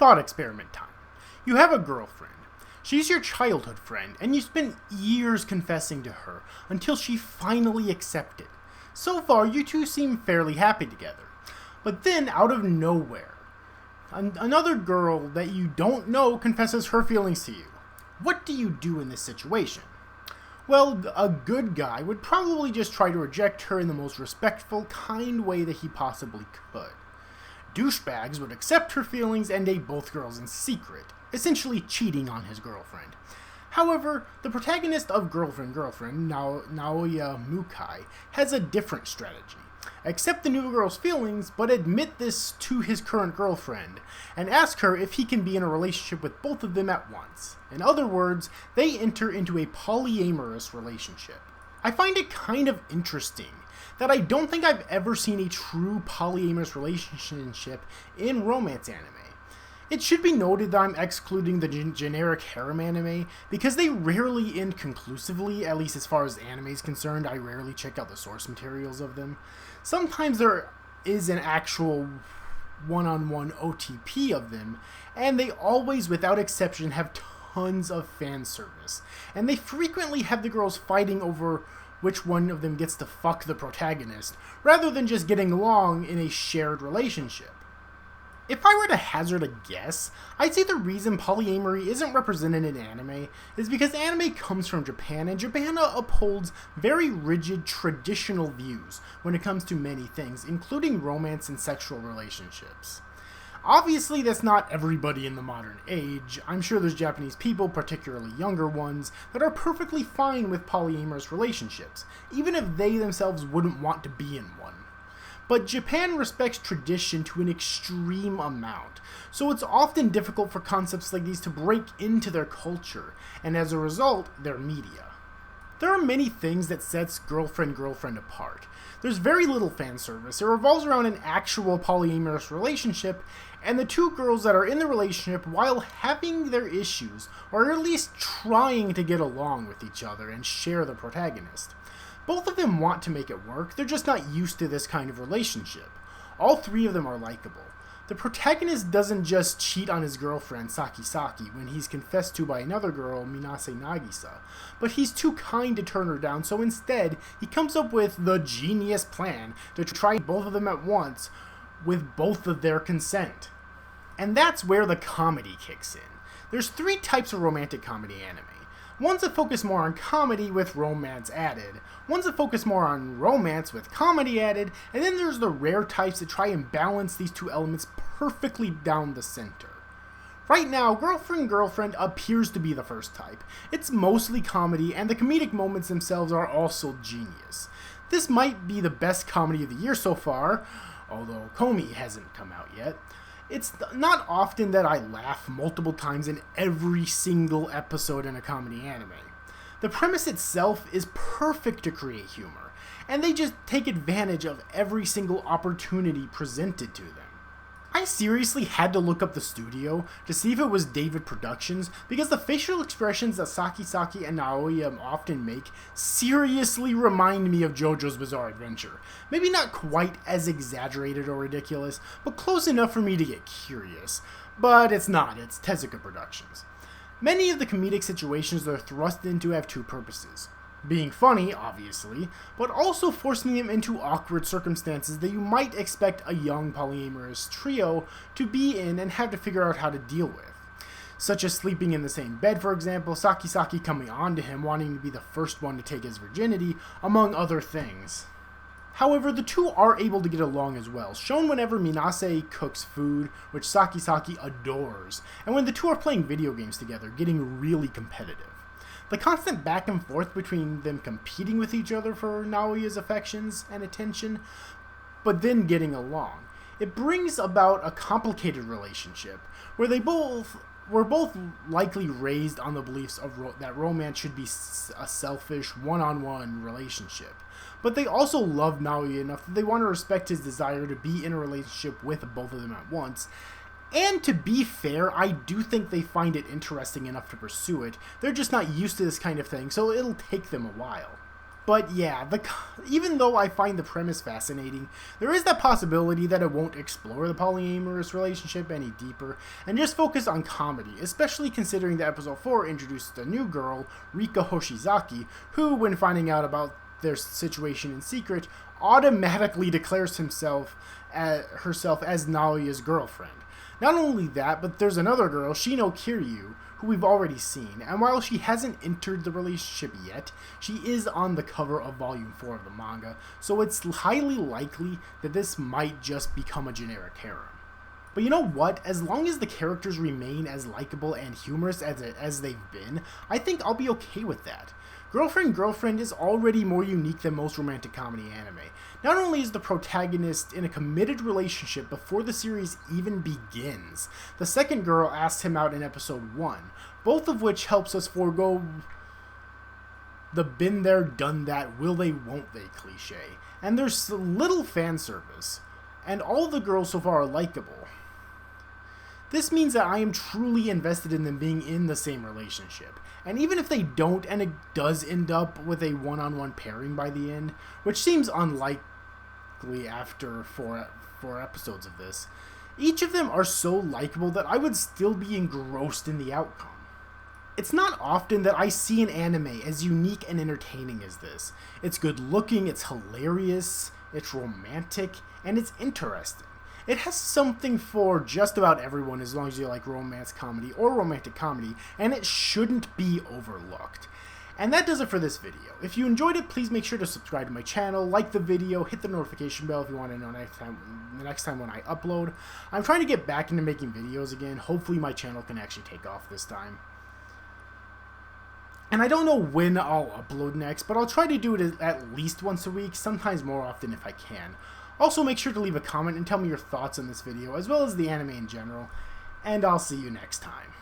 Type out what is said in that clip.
Thought experiment time. You have a girlfriend. She's your childhood friend, and you spent years confessing to her until she finally accepted. So far, you two seem fairly happy together. But then, out of nowhere, another girl that you don't know confesses her feelings to you. What do you do in this situation? Well, a good guy would probably just try to reject her in the most respectful, kind way that he possibly could. Douchebags would accept her feelings and date both girls in secret, essentially cheating on his girlfriend. However, the protagonist of Girlfriend, Naoya Mukai, has a different strategy. Accept the new girl's feelings, but admit this to his current girlfriend, and ask her if he can be in a relationship with both of them at once. In other words, they enter into a polyamorous relationship. I find it kind of interesting that I don't think I've ever seen a true polyamorous relationship in romance anime. It should be noted that I'm excluding the generic harem anime, because they rarely end conclusively, at least as far as anime is concerned. I rarely check out the source materials of them. Sometimes there is an actual one-on-one OTP of them, and they always, without exception, have tons of fan service. And they frequently have the girls fighting over which one of them gets to fuck the protagonist, rather than just getting along in a shared relationship. If I were to hazard a guess, I'd say the reason polyamory isn't represented in anime is because anime comes from Japan, and Japan upholds very rigid traditional views when it comes to many things, including romance and sexual relationships. Obviously, that's not everybody in the modern age. I'm sure there's Japanese people, particularly younger ones, that are perfectly fine with polyamorous relationships, even if they themselves wouldn't want to be in one. But Japan respects tradition to an extreme amount, so it's often difficult for concepts like these to break into their culture, and as a result, their media. There are many things that sets Girlfriend apart. There's very little fan service. It revolves around an actual polyamorous relationship, and the two girls that are in the relationship, while having their issues, are at least trying to get along with each other and share the protagonist. Both of them want to make it work, they're just not used to this kind of relationship. All three of them are likable. The protagonist doesn't just cheat on his girlfriend, Saki Saki, when he's confessed to by another girl, Minase Nagisa, but he's too kind to turn her down, so instead, he comes up with the genius plan to try both of them at once, with both of their consent. And that's where the comedy kicks in. There's three types of romantic comedy anime. Ones that focus more on comedy with romance added, ones that focus more on romance with comedy added, and then there's the rare types that try and balance these two elements perfectly down the center. Right now, Girlfriend appears to be the first type. It's mostly comedy, and the comedic moments themselves are also genius. This might be the best comedy of the year so far, although Komi hasn't come out yet. It's not often that I laugh multiple times in every single episode in a comedy anime. The premise itself is perfect to create humor, and they just take advantage of every single opportunity presented to them. I seriously had to look up the studio to see if it was David Productions, because the facial expressions that Saki Saki and Naoya often make seriously remind me of JoJo's Bizarre Adventure. Maybe not quite as exaggerated or ridiculous, but close enough for me to get curious. But it's not, it's Tezuka Productions. Many of the comedic situations they're thrust into have two purposes. Being funny, obviously, but also forcing them into awkward circumstances that you might expect a young polyamorous trio to be in and have to figure out how to deal with. Such as sleeping in the same bed, for example, Saki Saki coming on to him wanting to be the first one to take his virginity, among other things. However, the two are able to get along as well, shown whenever Minase cooks food, which Saki Saki adores, and when the two are playing video games together, getting really competitive. The constant back and forth between them competing with each other for Naoya's affections and attention, but then getting along. It brings about a complicated relationship, where they were both likely raised on the beliefs of that romance should be a selfish, one-on-one relationship. But they also love Naoya enough that they want to respect his desire to be in a relationship with both of them at once. And to be fair, I do think they find it interesting enough to pursue it. They're just not used to this kind of thing, so it'll take them a while. But yeah, even though I find the premise fascinating, there is that possibility that it won't explore the polyamorous relationship any deeper and just focus on comedy, especially considering that episode 4 introduced a new girl, Rika Hoshizaki, who, when finding out about their situation in secret, automatically declares herself as Naoya's girlfriend. Not only that, but there's another girl, Shino Kiryu, who we've already seen, and while she hasn't entered the relationship yet, she is on the cover of Volume 4 of the manga, so it's highly likely that this might just become a generic harem. But you know what? As long as the characters remain as likable and humorous as they've been, I think I'll be okay with that. Girlfriend is already more unique than most romantic comedy anime. Not only is the protagonist in a committed relationship before the series even begins, the second girl asks him out in episode 1, both of which helps us forego the been there, done that, will they, won't they cliche. And there's little fan service, and all the girls so far are likable. This means that I am truly invested in them being in the same relationship. And even if they don't, and it does end up with a one-on-one pairing by the end, which seems unlikely after four episodes of this, each of them are so likable that I would still be engrossed in the outcome. It's not often that I see an anime as unique and entertaining as this. It's good looking, it's hilarious, it's romantic, and it's interesting. It has something for just about everyone as long as you like romance comedy or romantic comedy, and it shouldn't be overlooked. And that does it for this video. If you enjoyed it, please make sure to subscribe to my channel, like the video, hit the notification bell if you want to know the next time when I upload. I'm trying to get back into making videos again. Hopefully my channel can actually take off this time. And I don't know when I'll upload next, but I'll try to do it at least once a week, sometimes more often if I can. Also, make sure to leave a comment and tell me your thoughts on this video, as well as the anime in general, and I'll see you next time.